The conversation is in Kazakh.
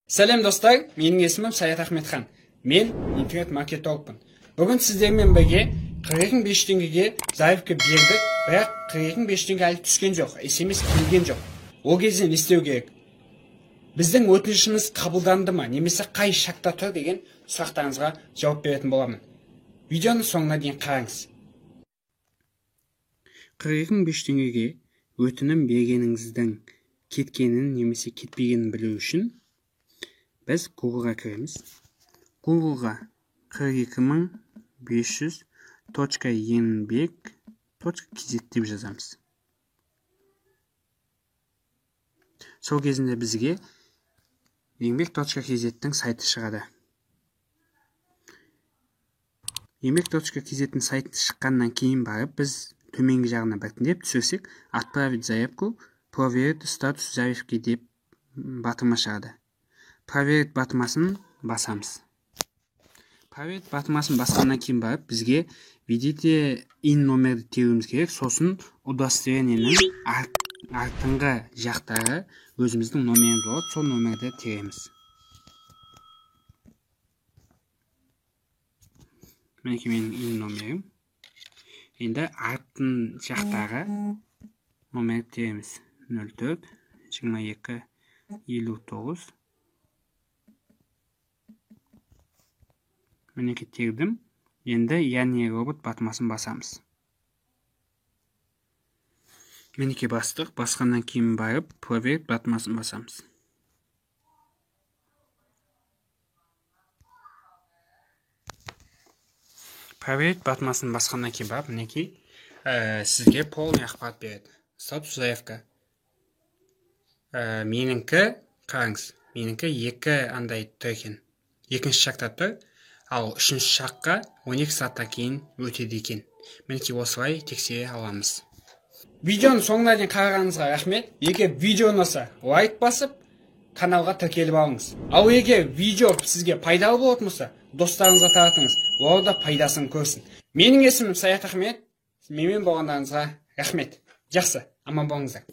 Сәлем достар, менің есімім Саят Ахметхан. Мен интернет-маркетологпын. Бүгін сіздермен бірге 45 теңгеге заявка бердік, бірақ 45 теңге әлі түскен жоқ, SMS келген жоқ. Ол кезде не істеу керек? Біздің өтінішіміз қабылданды ма, немесе қай шартта тұр деген сұрақтарыңызға жауап беретін боламын. Видеоны соңына дейін қараңыз. 45 теңгеге өтінім бергеніңіздің кеткенін немесе кетпегенін білу үшін біз Google-ға кіреміз. Google-ға 42500.еңбек.kz деп жазамыз. Сол кезінде бізге еңбек.kz-тің сайты шығады. еңбек.kz-тің сайты шыққаннан кейін барып, біз төменгі жағына біртіндеп түсірсек, отправить заявку, проверить статус заявки деп батырма шығады. Проверить батырмасын басамыз. Проверить батырмасын басқаннан кейін барып, бізге введите ин номерді теруіміз керек, сосын удостоверениенің артыңғы жақтары өзіміздің номеріміз болады, сол номерді тереміз. Мінекей менің ин номерім. Енді артын жақтары номерді тереміз. 04 22 59. Мінекей тердім. Енді яғни робот батырмасын басамыз. Мінекей бастық. Басқаннан кейін барып, проверить батырмасын басамыз. Проверить батырмасын басқаннан кейін барып, мінекей сізге полный ақпарат береді. Статус заявка. Меніңкі, қараңыз, меніңкі екі андай тұр екен. Екінші шақта тұр. Ал үшінші шаққа 12 сағаттан кейін өтеді екен. Мінекей осылай тексере аламыз. Видеоны соңына дейін қарағаныңызға рахмет. Егер видео ұнаса, лайк басып, каналға тіркеліп алыңыз. Ал егер видео сізге пайдалы болатын болса, достарыңызға таратыңыз. Олар да пайдасын көрсін. Менің есімім Саят Ахмет. Менімен болғандарыңызға рахмет. Жақсы, аман болыңыздар.